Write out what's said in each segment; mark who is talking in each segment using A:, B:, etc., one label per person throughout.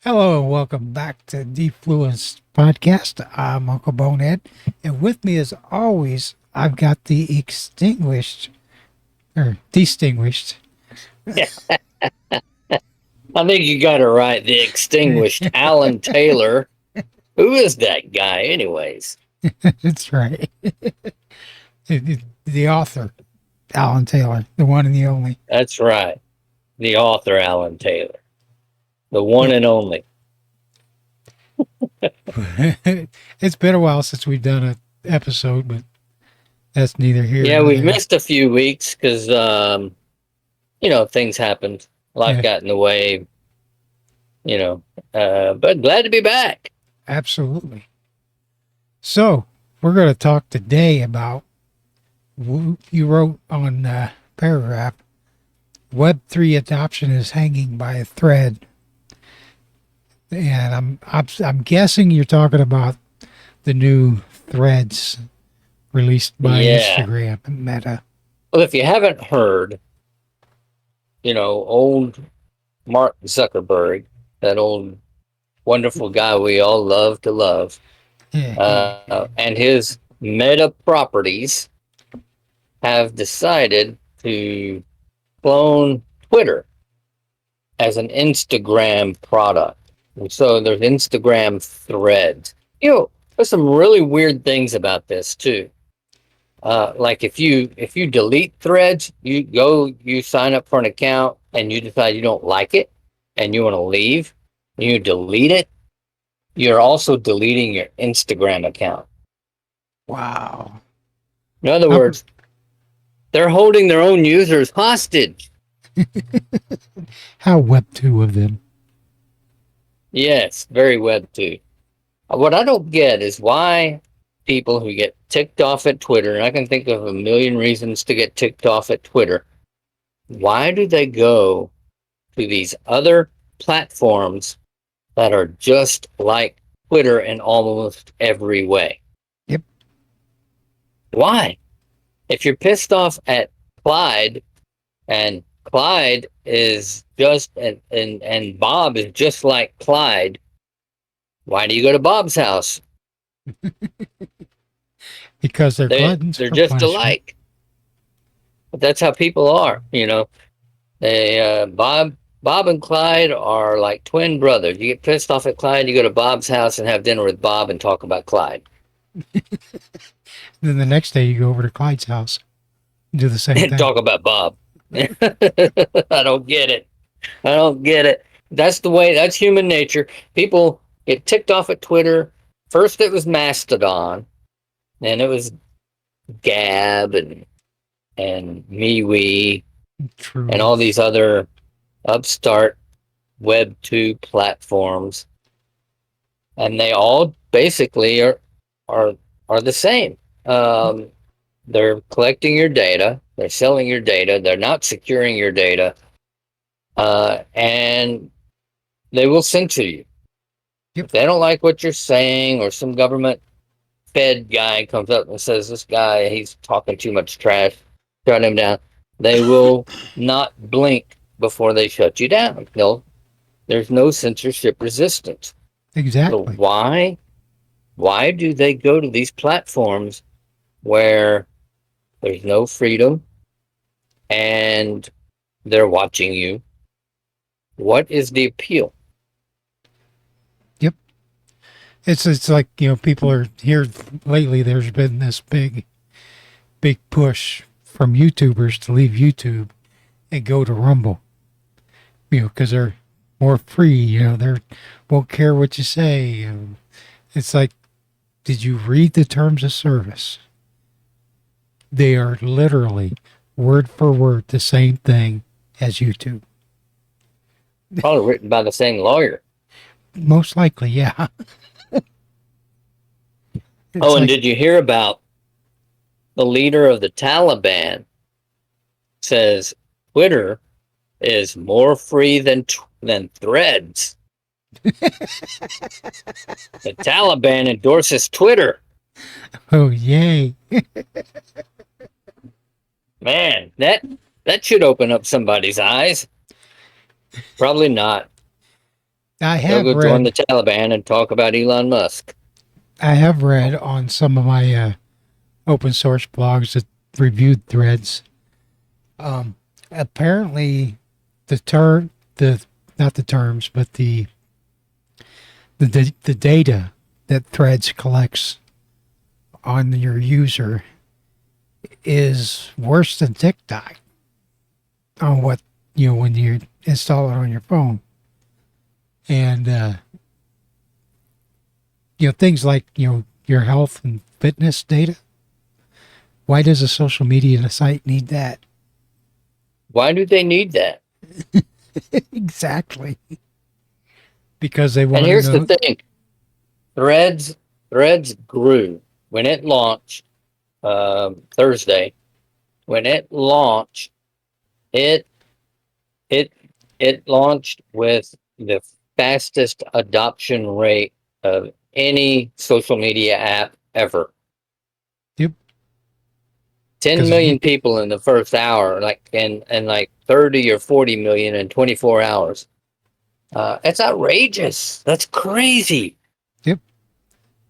A: Hello and welcome back to Defluence Podcast. I'm Uncle Bonehead, and with me as always, I've got the distinguished.
B: I think you got it right. The extinguished Allen Taylor. Who is that guy, anyways?
A: That's right. The author, Allen Taylor, the one and the only.
B: That's right. The author, Allen Taylor. The one and only.
A: It's been a while since we've done an episode, but that's neither here
B: Yeah,
A: nor
B: we've
A: there.
B: missed a few weeks because, things happened. Life got in the way, but glad to be back.
A: Absolutely. So, we're going to talk today about, you wrote on paragraph, Web3 adoption is hanging by a thread. And I'm guessing you're talking about the new threads released by Instagram and Meta.
B: Well, if you haven't heard, old Mark Zuckerberg, that old wonderful guy we all love to love, and his Meta properties have decided to clone Twitter as an Instagram product. And so there's Instagram threads. There's some really weird things about this too. Like if you delete threads, you sign up for an account and you decide you don't like it and you want to leave, and you delete it, you're also deleting your Instagram account.
A: Wow.
B: In other words, they're holding their own users hostage.
A: How Web2 of them.
B: Yes, very Web2. What I don't get is why people who get ticked off at Twitter, and I can think of a million reasons to get ticked off at Twitter, why do they go to these other platforms that are just like Twitter in almost every way?
A: Yep.
B: Why? If you're pissed off at Clyde, and Clyde is just, and Bob is just like Clyde, why do you go to Bob's house?
A: Because they're gluttons.
B: They're just alike. But that's how people are, They Bob and Clyde are like twin brothers. You get pissed off at Clyde, you go to Bob's house and have dinner with Bob and talk about Clyde.
A: Then the next day you go over to Clyde's house and do the same thing.
B: Talk about Bob. I don't get it. That's human nature. People get ticked off at Twitter. First it was Mastodon, then it was Gab and MeWe.
A: True.
B: And all these other upstart Web2 platforms. And they all basically are the same. They're collecting your data, they're selling your data, they're not securing your data, and they will censor you.
A: Yep.
B: If they don't like what you're saying, or some government fed guy comes up and says, this guy, he's talking too much trash, shut him down, they will not blink before they shut you down. There's no censorship resistance.
A: Exactly.
B: So why do they go to these platforms where there's no freedom and they're watching you? What is the appeal?
A: Yep. It's like, people are here lately. There's been this big push from YouTubers to leave YouTube and go to Rumble, because they're more free, they won't care what you say. It's like, did you read the terms of service? They are literally word for word the same thing as YouTube.
B: Probably written by the same lawyer.
A: Most likely, yeah.
B: And did you hear about the leader of the Taliban says Twitter is more free than Threads? The Taliban endorses Twitter.
A: Oh, yay.
B: Man, that should open up somebody's eyes. Probably not.
A: I
B: They'll
A: have
B: go join the
A: read,
B: Taliban and talk about Elon Musk.
A: on some of my open source blogs that reviewed threads. Apparently, the term, the not the terms, but the data that threads collects on your user is worse than TikTok on what when you install it on your phone, and things like your health and fitness data. Why does a social media site need that?
B: Why do they need that?
A: Exactly, because they
B: And
A: want to
B: here's the
A: know.
B: thing: Threads Threads grew when it launched Thursday. When it launched, it it it launched with the fastest adoption rate of any social media app ever.
A: Yep,
B: 10
A: because
B: million people in the first hour, like and like 30 or 40 million in 24 hours. It's outrageous. That's crazy.
A: yep,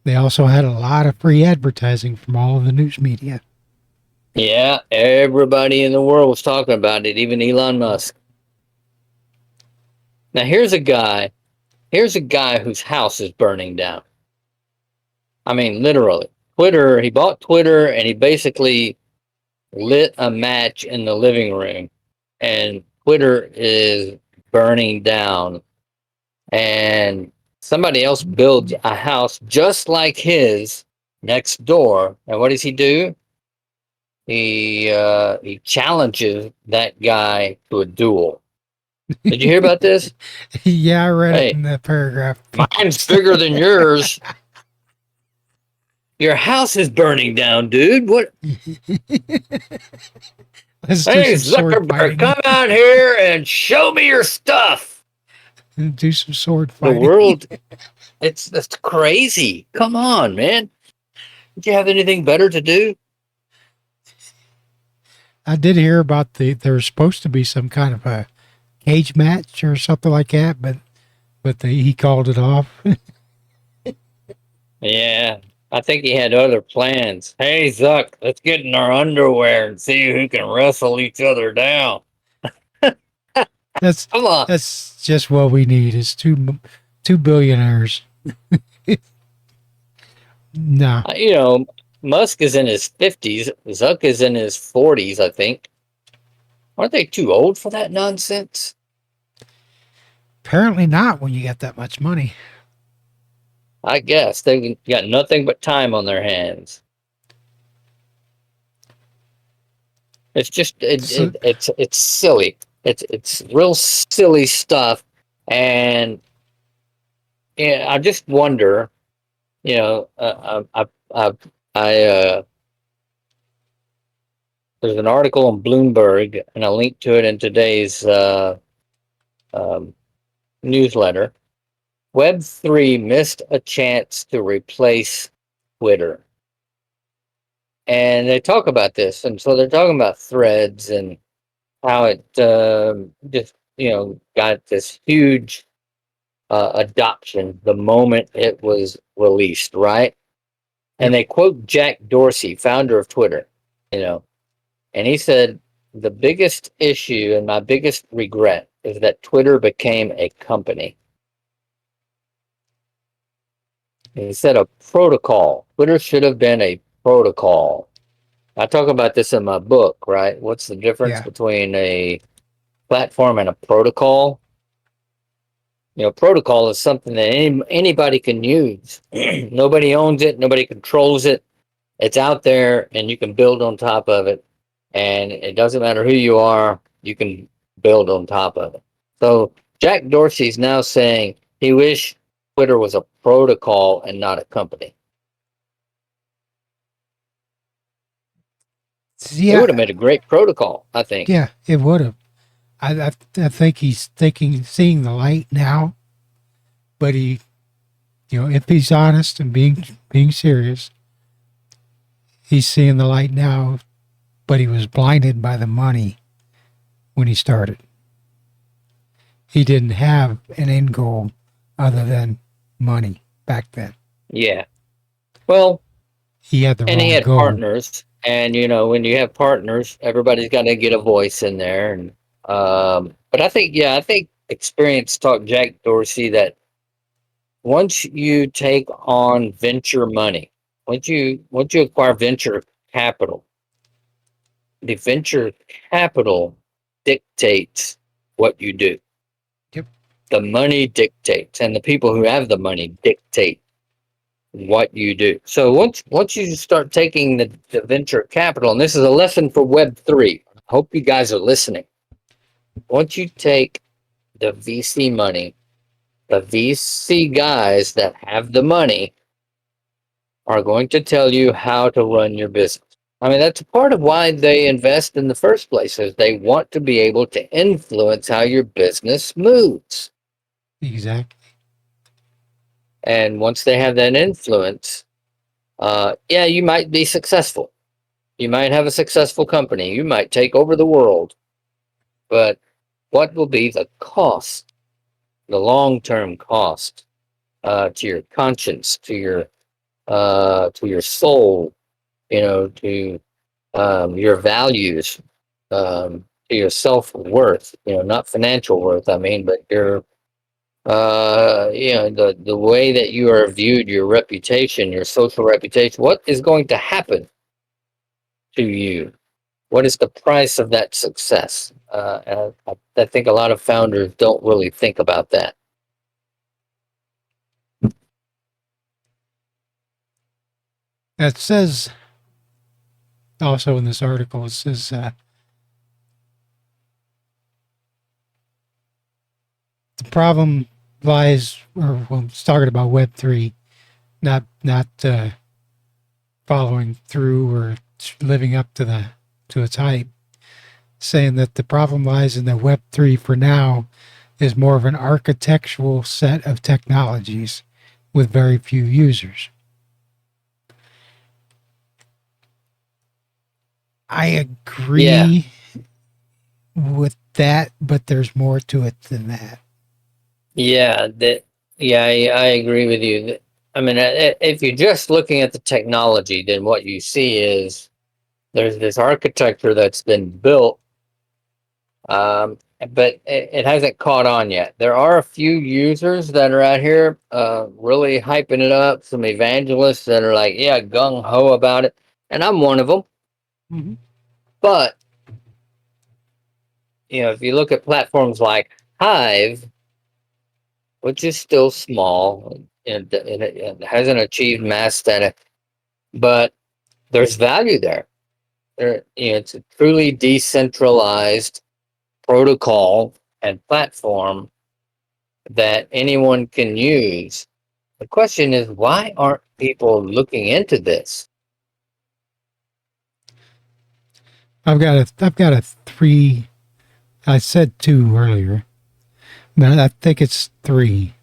A: they also had a lot of free advertising from all of the news media.
B: Yeah, everybody in the world was talking about it, even Elon Musk. Now here's a guy whose house is burning down. I mean, literally. Twitter, he bought Twitter and he basically lit a match in the living room and Twitter is burning down and somebody else builds a house just like his next door. And what does he do? He challenges that guy to a duel. Did you hear about this?
A: Yeah, I read it
B: Hey,
A: in the paragraph.
B: mine's bigger than yours. Your house is burning down, dude. What?
A: Let's do
B: Hey,
A: some sword
B: Zuckerberg,
A: fighting.
B: come out here and show me your stuff.
A: Do some sword
B: The
A: fighting.
B: world, it's crazy. Come on, man. Did you have anything better to do?
A: I did hear about there's supposed to be some kind of a cage match or something like that, but he called it off.
B: Yeah, I think he had other plans. Hey, Zuck, let's get in our underwear and see who can wrestle each other down.
A: that's
B: Come on.
A: that's just what we need is two billionaires. No,
B: You know, Musk is in his 50s. Zuck is in his 40s, I think. Aren't they too old for that nonsense?
A: apparently not when you got that much money.
B: I guess they got nothing but time on their hands. It's just
A: So
B: it's silly. It's real silly stuff, and yeah, I just wonder. You know, I there's an article on Bloomberg, and I'll link to it in today's um, newsletter. Web3 missed a chance to replace Twitter. And they talk about this. And so they're talking about threads and how it just, got this huge adoption the moment it was released, right? And
A: yep.
B: they quote Jack Dorsey, founder of Twitter, you know, and he said, the biggest issue and my biggest regret is that Twitter became a company. He said a protocol. Twitter should have been a protocol. I talk about this in my book, right? What's the difference
A: Yeah.
B: between a platform and a protocol? Protocol is something that anybody can use. Nobody owns it, nobody controls it. It's out there and you can build on top of it. And it doesn't matter who you are, you can build on top of it. So Jack Dorsey's now saying he wish Twitter was a protocol and not a company. It would have
A: Yeah,
B: made a great protocol, I think.
A: yeah, it would have. I think he's seeing the light now, but if he's honest and being serious, he's seeing the light now but he was blinded by the money when he started. He didn't have an end goal other than money back then.
B: Yeah. Well,
A: He had the
B: and he
A: wrong
B: had
A: goal.
B: partners, and when you have partners, everybody's got to get a voice in there. And but I think experience taught Jack Dorsey that once you take on venture money, once you acquire venture capital, the venture capital dictates what you do.
A: Yep.
B: The money dictates, and the people who have the money dictate what you do. So once you start taking the venture capital, and this is a lesson for Web3. Hope you guys are listening. Once you take the VC money, the VC guys that have the money are going to tell you how to run your business. I mean, that's part of why they invest in the first place, is they want to be able to influence how your business moves.
A: Exactly.
B: And once they have that influence, yeah, you might be successful. You might have a successful company. You might take over the world. But what will be the cost, the long-term cost to your conscience, to your soul, to your values, to your self-worth, not financial worth, I mean, but your the way that you are viewed, your reputation, your social reputation, what is going to happen to you? What is the price of that success? And I think a lot of founders don't really think about that.
A: It says also in this article, it says the problem lies, or well, it's talking about Web3, not following through or living up to its hype, saying that the problem lies in that Web3 for now is more of an architectural set of technologies with very few users. I
B: Yeah,
A: agree with that, but there's more to it than that.
B: yeah, I agree with you. I mean, if you're just looking at the technology, then what you see is there's this architecture that's been built, but it hasn't caught on yet. There are a few users that are out here really hyping it up, some evangelists that are like, yeah, gung ho about it. And I'm one of them.
A: Mm-hmm.
B: But, if you look at platforms like Hive, which is still small and it hasn't achieved mass status, but there's value there. It's a truly decentralized protocol and platform that anyone can use. The question is, why aren't people looking into this?
A: I've got a three. I said two earlier, but I think it's three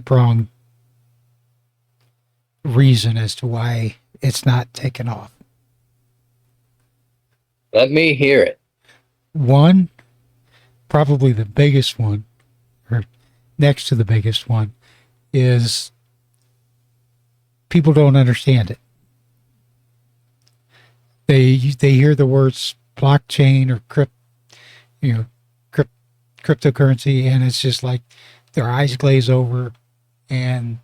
A: pronged reason as to why it's not taken off.
B: Let me hear it.
A: One, probably the biggest one, or next to the biggest one, is people don't understand it. They hear the words blockchain or you know, crypt, cryptocurrency, and it's just like their eyes glaze over, and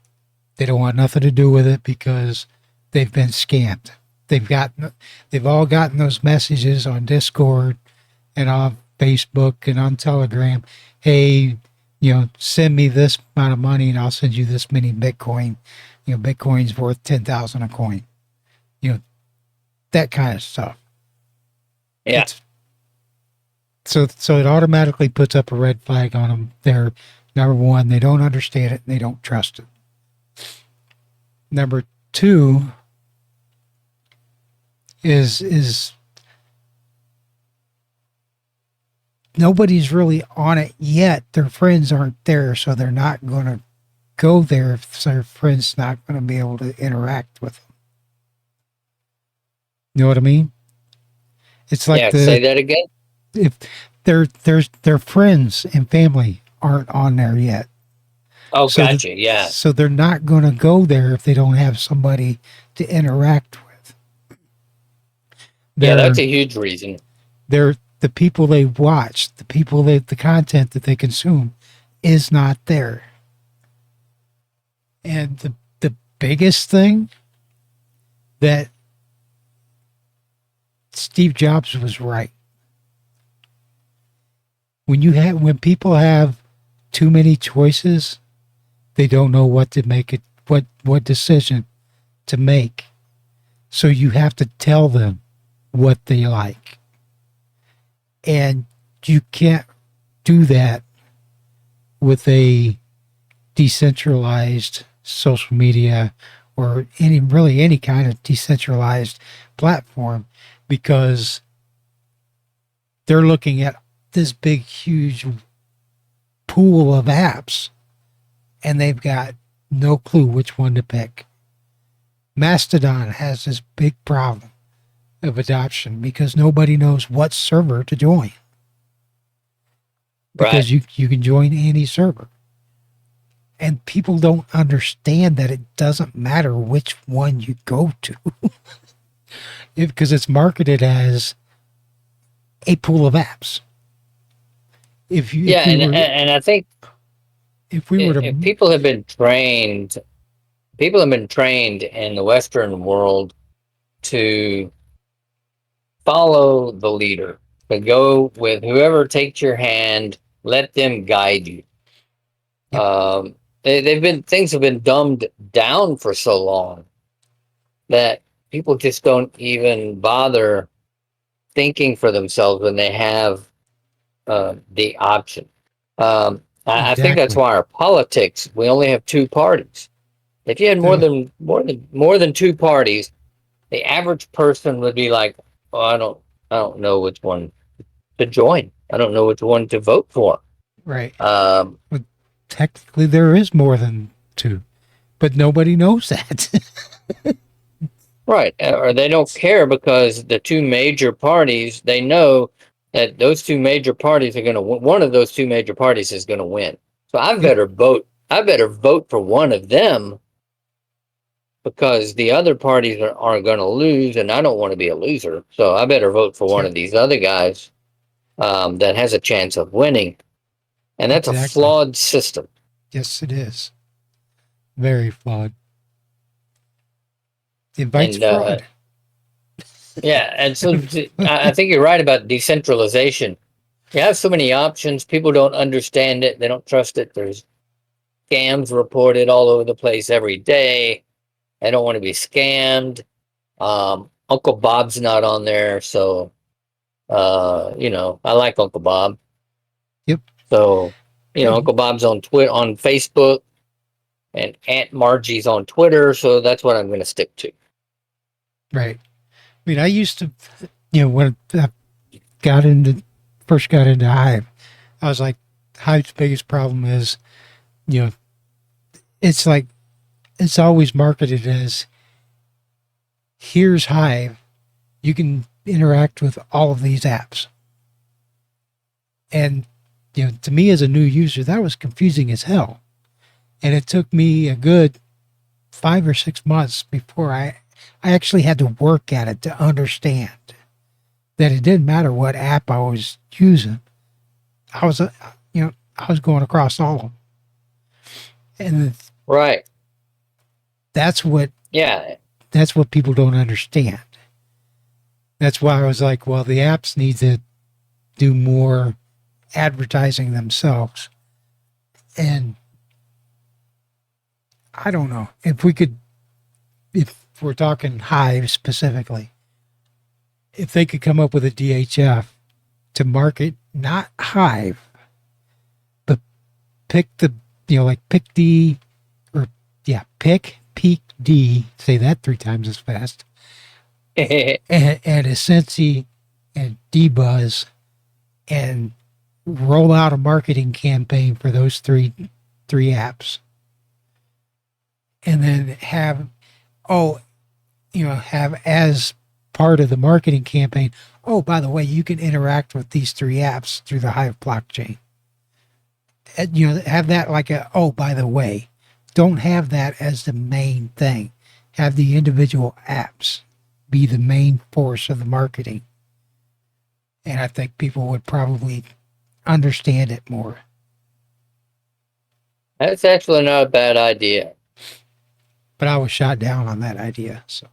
A: they don't want nothing to do with it because they've been scammed. They've all gotten those messages on Discord and on Facebook and on Telegram. Hey, send me this amount of money and I'll send you this many Bitcoin. Bitcoin's worth 10,000 a coin. That kind of stuff.
B: Yeah.
A: It's so it automatically puts up a red flag on them. They're number one, they don't understand it and they don't trust it. Number two is nobody's really on it yet. Their friends aren't there, so they're not going to go there if their friends not going to be able to interact with them. You know what I mean? It's like
B: Yeah, say that again.
A: if their friends and family aren't on there yet.
B: Oh,
A: So
B: gotcha. Yeah,
A: they're not going to go there if they don't have somebody to interact with.
B: yeah, that's
A: They're
B: a huge reason.
A: they're the people they watch, the content that they consume is not there. And the biggest thing that Steve Jobs was right. When people have too many choices, they don't know what to make it what decision to make. So you have to tell them what they like. And you can't do that with a decentralized social media or any kind of decentralized platform, because they're looking at this big huge pool of apps and they've got no clue which one to pick. Mastodon has this big problem of adoption because nobody knows what server to join,
B: Right.
A: because you can join any server. And people don't understand that it doesn't matter which one you go to because it's marketed as a pool of apps.
B: Yeah, and I think
A: If we were
B: if
A: to
B: people have been trained in the Western world to follow the leader, to go with whoever takes your hand, let them guide you.
A: Yep.
B: They've been things have been dumbed down for so long that people just don't even bother thinking for themselves when they have the option. I think that's
A: Exactly.
B: why our politics, we only have two parties. If you had
A: Uh,
B: more than two parties, the average person would be like, "Oh, I don't know which one to join. I don't know which one to vote for."
A: right.
B: Um,
A: But technically there is more than two, but nobody knows that.
B: right, or they don't care because the two major parties, they know that those two major parties are going to one of those two major parties is going to win. So I
A: Yep.
B: better vote. I better vote for one of them because the other parties are going to lose, and I don't want to be a loser. So I better vote for one
A: Yep.
B: of these other guys that has a chance of winning. And that's a
A: Exactly.
B: flawed system.
A: Yes, it is. Very flawed. Invites
B: And
A: fraud.
B: yeah, and so I think you're right about decentralization. You have so many options. People don't understand it. They don't trust it. There's scams reported all over the place every day. I don't want to be scammed. Uncle Bob's not on there, so I like Uncle Bob.
A: Yep.
B: So,
A: Good.
B: Uncle Bob's on on Facebook, and Aunt Margie's on Twitter. So that's what I'm going to stick to.
A: Right. I mean, I used to, when I got into first got into Hive, I was like, Hive's biggest problem is, you know, it's like it's always marketed as here's Hive, you can interact with all of these apps, and to me as a new user, that was confusing as hell, and it took me a good 5 or 6 months before I actually had to work at it to understand that it didn't matter what app I was using. I was, I was going across all of them. And
B: Right.
A: that's what,
B: Yeah.
A: that's what people don't understand. That's why I was like, well, the apps need to do more advertising themselves. And I don't know if we're talking Hive specifically, if they could come up with a DHF to market not Hive, but pick the, like pick D or pick peak D, say that 3 times as fast, and Essensi and D-Buzz, and roll out a marketing campaign for those three apps. And then have as part of the marketing campaign. Oh, by the way, you can interact with these 3 apps through the Hive blockchain. And, have that like oh, by the way. Don't have that as the main thing. Have the individual apps be the main force of the marketing. And I think people would probably understand it more.
B: That's actually not a bad idea.
A: But I was shot down on that idea. So.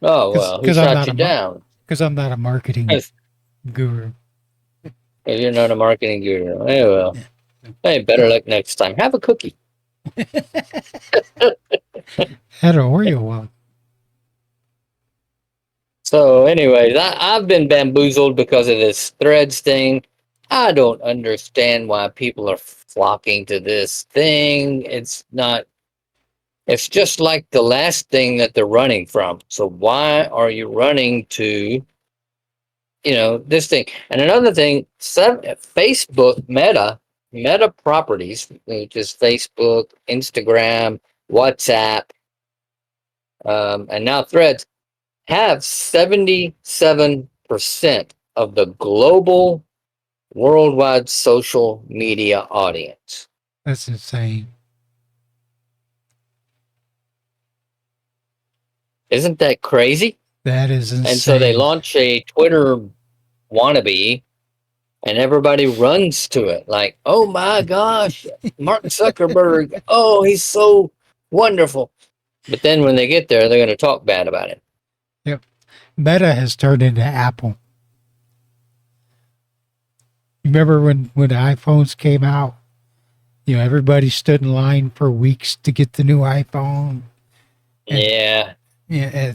B: Oh, well, who
A: Because I'm
B: shot
A: not
B: you down?
A: Because I'm not a marketing guru.
B: You're not a marketing guru. Hey, well, hey, better luck next time. Have a cookie.
A: Had an Oreo one.
B: So, anyways, I've been bamboozled because of this threads thing. I don't understand why people are flocking to this thing. It's just like the last thing that they're running from. So why are you running to, this thing? And another thing, Facebook Meta properties, which is Facebook, Instagram, WhatsApp, and now Threads, have 77% of the global worldwide social media audience.
A: That's insane.
B: Isn't that crazy?
A: That is insane.
B: And so they launch a Twitter wannabe and everybody runs to it like, oh my gosh, Mark Zuckerberg, oh, he's so wonderful. But then when they get there, they're going to talk bad about it.
A: Yep. Meta has turned into Apple. Remember when the iPhones came out? Everybody stood in line for weeks to get the new iPhone.
B: And, yeah.
A: Yeah.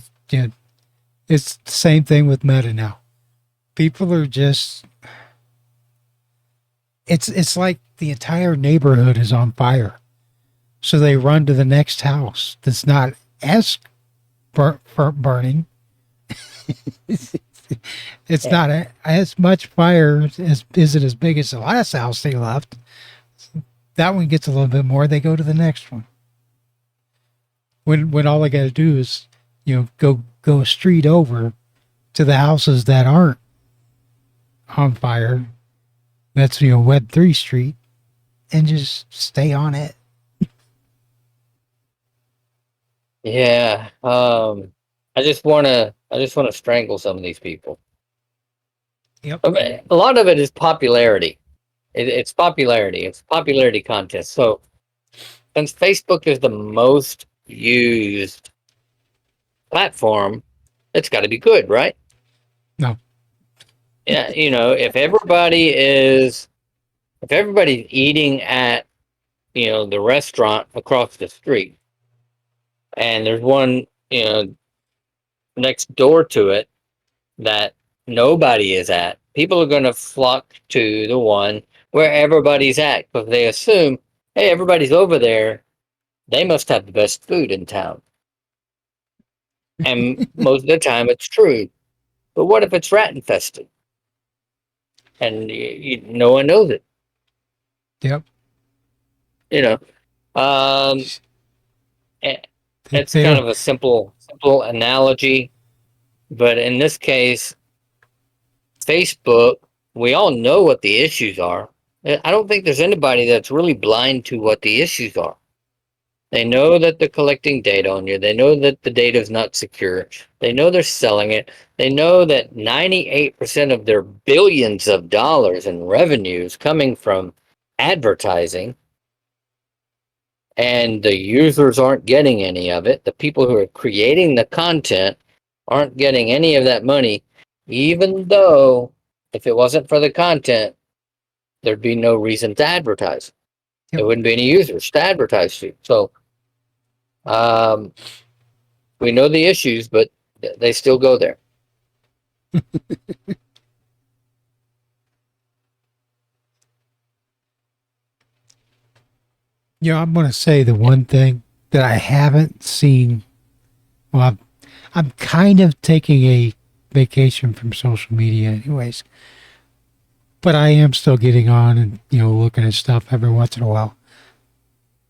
A: It's the same thing with Meta now. People are just... It's like the entire neighborhood is on fire. So they run to the next house that's not as burning. It's not as much fire as isn't as big as the last house they left. That one gets a little bit more. They go to the next one. When all they got to do is, go a street over to the houses that aren't on fire. That's Web3 Street, and just stay on it.
B: Yeah. I just want to strangle some of these people.
A: Yep.
B: I mean, a lot of it is popularity. It's popularity. It's popularity contest. So since Facebook is the most used platform, it's got to be good, right?
A: No.
B: Yeah, if everybody's eating at the restaurant across the street, and there's one next door to it that nobody is at, people are going to flock to the one where everybody's at because they assume, hey, everybody's over there, they must have the best food in town. And most of the time it's true. But what if it's rat infested? And no one knows it.
A: Yep.
B: It's kind of a simple analogy. But in this case, Facebook, we all know what the issues are. I don't think there's anybody that's really blind to what the issues are. They know that they're collecting data on you. They know that the data is not secure. They know they're selling it. They know that 98% of their billions of dollars in revenue is coming from advertising. And the users aren't getting any of it. The people who are creating the content aren't getting any of that money, even though if it wasn't for the content, there'd be no reason to advertise. Yep. There wouldn't be any users to advertise to. So we know the issues, but they still go there.
A: I'm going to say the one thing that I haven't seen. Well, I'm kind of taking a vacation from social media anyways, but I am still getting on and, looking at stuff every once in a while.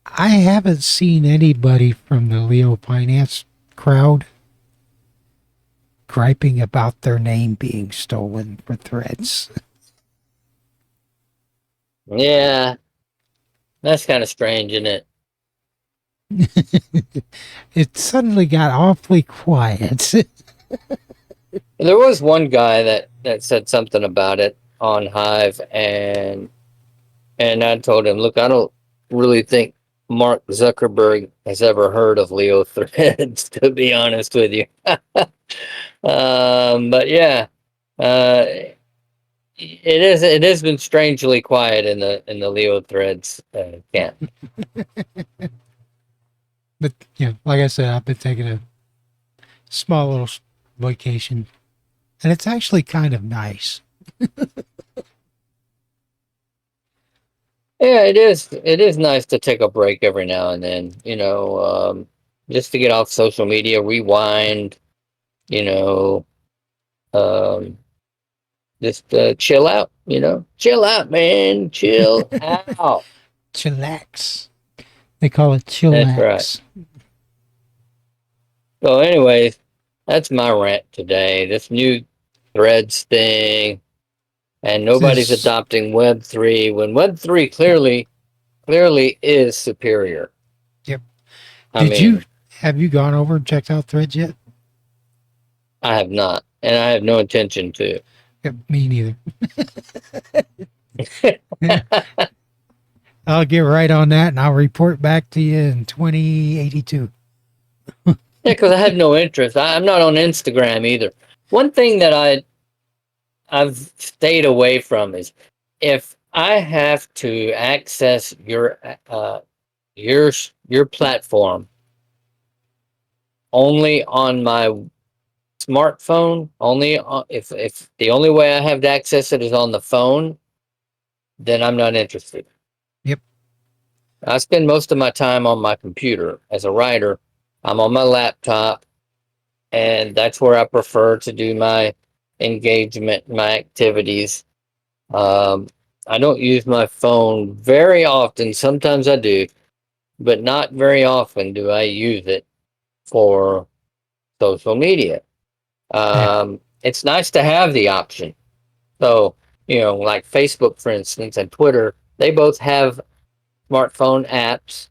A: I haven't seen anybody from the Leo Finance crowd griping about their name being stolen for threads.
B: Yeah, that's kind of strange, isn't it?
A: It suddenly got awfully quiet.
B: There was one guy that said something about it on Hive, and I told him, look, I don't really think Mark Zuckerberg has ever heard of Leo Threads, to be honest with you. But yeah, uh, it has been strangely quiet in the Leo Threads camp.
A: But, like I said, I've been taking a small little vacation, and it's actually kind of nice.
B: Yeah, it is. It is nice to take a break every now and then, just to get off social media, rewind, you know, um, just chill out, chill out, man, chill out.
A: Chillax. They call it
B: That's right.
A: chillax.
B: So, anyways, that's my rant today. This new threads thing, and nobody's
A: This,
B: adopting Web3 when Web3 clearly is superior.
A: yep.
B: I
A: Did you
B: mean,
A: have you gone over and checked out Threads yet?
B: I have not, and I have no intention to.
A: Yep, me neither. I'll get right on that, and I'll report back to you in 2082.
B: Yeah, because I have no interest. I'm not on Instagram either. One thing that I've stayed away from is if I have to access your your platform only on my smartphone, if the only way I have to access it is on the phone, then I'm not interested.
A: Yep.
B: I spend most of my time on my computer as a writer. I'm on my laptop, and that's where I prefer to do my engagement, my activities. Um, I don't use my phone very often. Sometimes I do, but not very often do I use it for social media.
A: Yeah.
B: It's nice to have the option. So, like Facebook, for instance, and Twitter, they both have smartphone apps,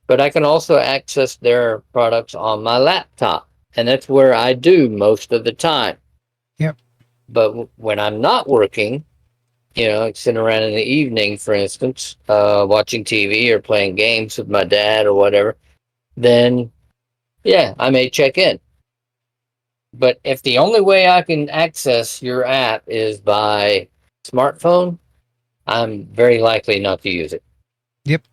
B: but I can also access their products on my laptop. And that's where I do most of the time.
A: Yep.
B: But when I'm not working, like sitting around in the evening, for instance, watching TV or playing games with my dad or whatever, then yeah, I may check in. But if the only way I can access your app is by smartphone, I'm very likely not to use it.
A: Yep.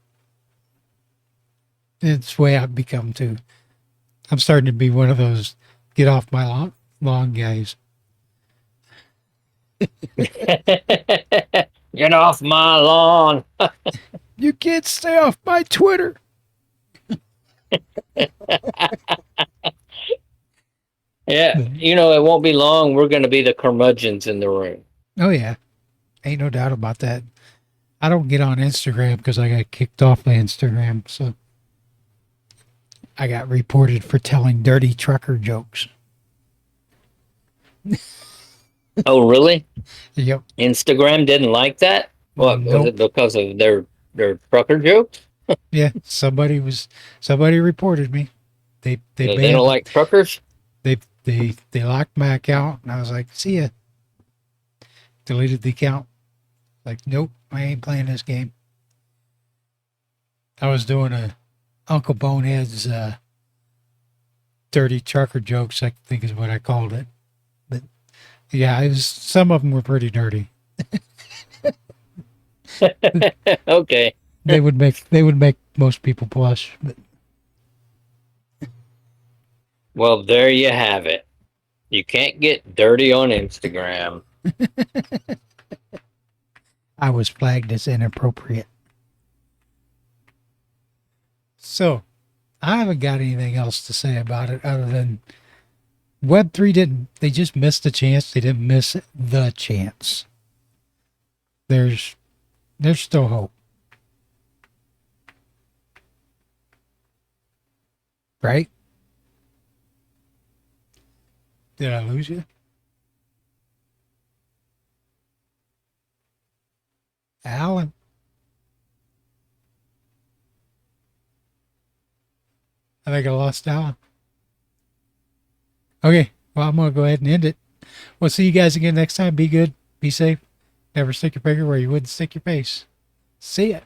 A: It's the way I've become too. I'm starting to be one of those get off my lawn guys.
B: Get off my lawn.
A: You can't stay off my Twitter.
B: Yeah, it won't be long. We're going to be the curmudgeons in the room.
A: Oh yeah, ain't no doubt about that. I don't get on Instagram because I got kicked off my Instagram, so I got reported for telling dirty trucker jokes.
B: Oh, really?
A: Yep.
B: Instagram didn't like that? What was it
A: Nope.
B: because of their trucker jokes?
A: Yeah, somebody reported me. They
B: They don't
A: banned
B: like truckers?
A: they locked my account, and I was like, see ya. Deleted the account. Like, nope, I ain't playing this game. I was doing a Uncle Bonehead's dirty trucker jokes, I think is what I called it. But yeah, some of them were pretty dirty.
B: Okay.
A: They would make most people blush. But
B: Well, there you have it. You can't get dirty on Instagram.
A: I was flagged as inappropriate. So I haven't got anything else to say about it other than Web3 they just missed the chance. They didn't miss the chance. There's still hope. Right? Did I lose you? Alan? I think I lost Alan. Okay, well, I'm going to go ahead and end it. We'll see you guys again next time. Be good. Be safe. Never stick your finger where you wouldn't stick your face. See ya.